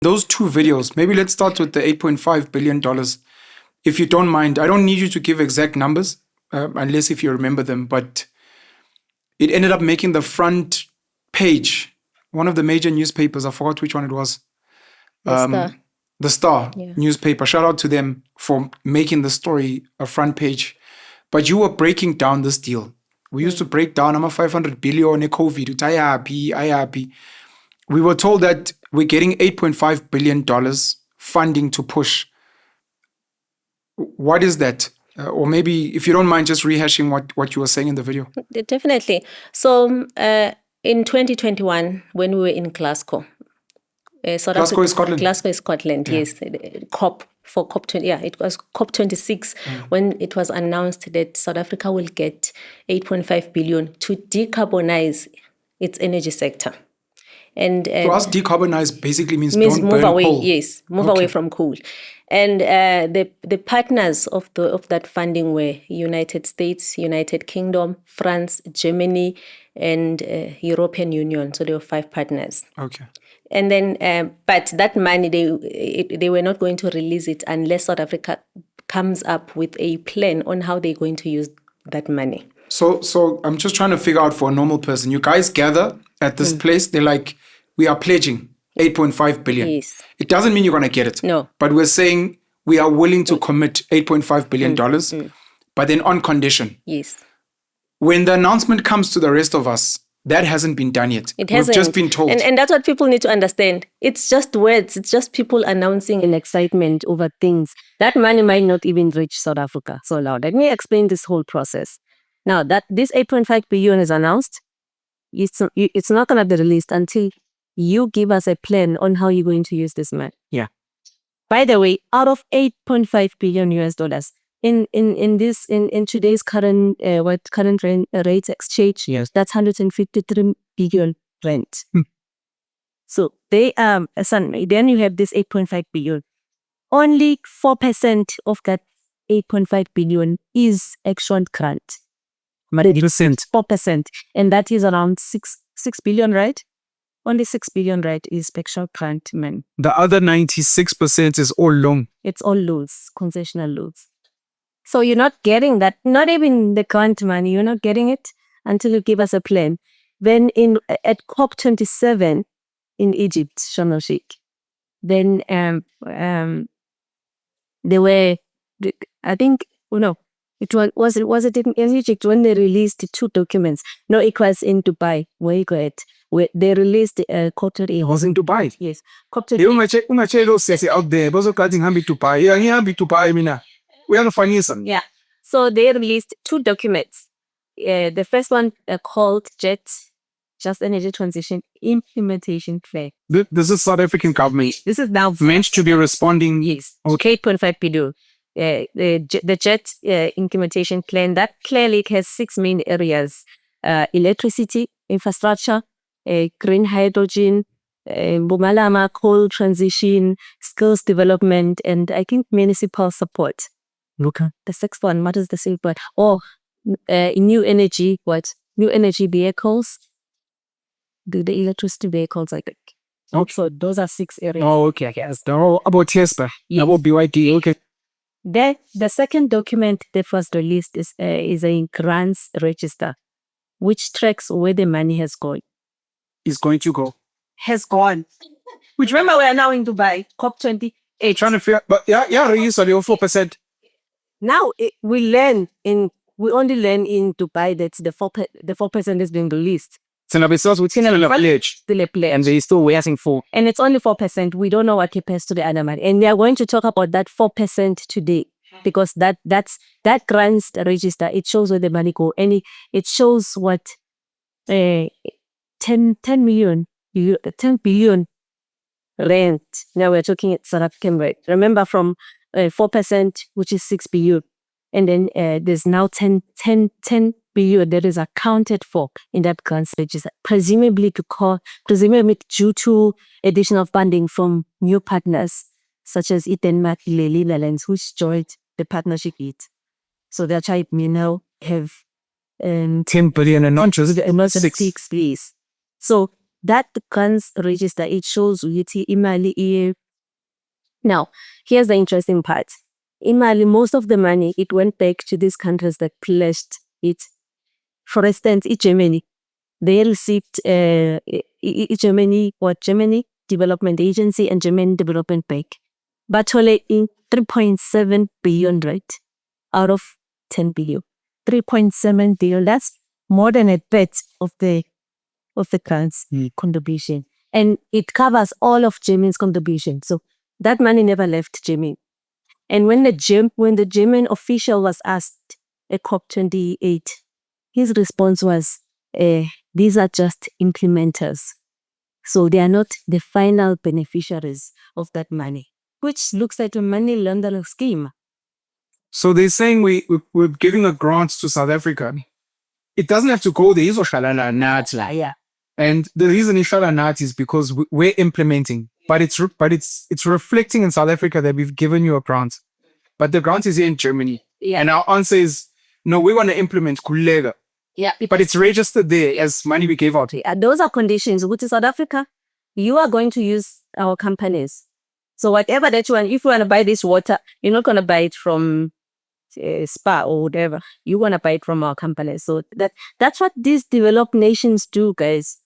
Those two videos, maybe let's start with the $8.5 billion. If you don't mind, I don't need you to give exact numbers, unless if you remember them, but it ended up making the front page, one of the major newspapers, I forgot which one it was. The Star newspaper. Shout out to them for making the story a front page. But you were breaking down this deal. We used to break down, I'm a 500 billion COVID, IAP. We were told that we're getting $8.5 billion funding to push. What is that? Or maybe, if you don't mind just rehashing what you were saying in the video. Definitely. So in 2021, when we were in Glasgow, Glasgow is Scotland. Glasgow is Scotland, yes. COP for COP20. Yeah, it was COP26 when it was announced that South Africa will get 8.5 billion to decarbonize its energy sector. And for us, decarbonize basically means don't move burn away. Coal. Yes, move away from coal. And the partners of that funding were United States, United Kingdom, France, Germany, and European Union. So there were 5 partners. Okay. And then, but that money, they were not going to release it unless South Africa comes up with a plan on how they're going to use that money. So I'm just trying to figure out for a normal person. You guys gather at this place. They're like, we are pledging 8.5 billion. Yes. It doesn't mean you're going to get it. No. But we're saying we are willing to commit $8.5 billion, but then on condition. Yes. When the announcement comes to the rest of us, that hasn't been done yet. It hasn't. We've just been told. And that's what people need to understand. It's just words. It's just people announcing an excitement over things. That money might not even reach South Africa. So now, let me explain this whole process. Now, that this 8.5 billion is announced, it's not going to be released until you give us a plan on how you're going to use this money. Yeah. By the way, out of 8.5 billion US dollars, in today's current rate exchange, that's 153 billion rand. So then you have this 8.5 billion. Only 4% of that 8.5 billion is actual grant. 4%. And that is around 6 billion, right? Only 6 billion, right, is actual grant money. The other 96% is all loan. It's all loans, concessional loans. So you're not getting that, not even the grant money, you're not getting it until you give us a plan. Then at COP27 in Egypt, Sharm el-Sheikh, then there were, I think, was it in Egypt when they released 2 documents? No, it was in Dubai. Where you got it? Where they released quarterly. It was in Dubai? Yes. Out there. Dubai. We are the Yeah. So they released 2 documents. The first one called Just Energy Transition Implementation Plan. This is South African government. This is now meant to be responding. Yes. Okay. 8.5 billion. The JET implementation plan that clearly has 6 main areas: electricity, infrastructure, green hydrogen, Mpumalanga coal transition, skills development, and I think municipal support. Okay. The 6th one, what is the 6th one? New energy, New energy vehicles, the electricity vehicles, I think. Okay. So those are 6 areas. Oh, okay. Yes. About Tesla. Yes. About BYD. Okay. The second document that was released is a grants register, which tracks where the money has gone. Is going to go. Has gone. Which, remember, we are now in Dubai, COP28. Trying to figure, but release on your 4%. Now we only learn in Dubai that the 4% is being released. Still a pledge. Still a pledge. And they're still waiting for. And it's only 4%. We don't know what happens to the other money. And we are going to talk about that 4% today. Because that grants register, it shows where the money go. And it shows what 10 billion rand. Now we're talking at South African rate. Remember, from 4%, which is 6 billion. And then there's now 10 billion that is accounted for in that grants register, presumably due to additional funding from new partners such as Denmark, Netherlands, which joined the partnership with. So that's why we now have 10 billion and not just 6, please. So that grants register, it shows ukuthi imali iye. Now, here's the interesting part. Imali, most of the money, it went back to these countries that pledged it. For instance, Germany, they received Germany Development Agency and German Development Bank. But only in 3.7 billion, right? Out of 10 billion. 3.7 billion, that's more than a third of the grants contribution. And it covers all of Germany's contribution. So that money never left Germany. And when the German official was asked at COP28, his response was, these are just implementers. So they are not the final beneficiaries of that money, which looks like a money laundering scheme. So they're saying we're giving a grant to South Africa. It doesn't have to go there. Yeah. And the reason inshallah not is because we're implementing, but it's reflecting in South Africa that we've given you a grant, but the grant is here in Germany. Yeah. And our answer is no, we want to implement kulega, Yeah. but it's registered there as money we gave out. Those are conditions. Which is South Africa, you are going to use our companies. So whatever that you want, if you want to buy this water, you're not going to buy it from Spa or whatever. You want to buy it from our companies. So that's what these developed nations do, guys.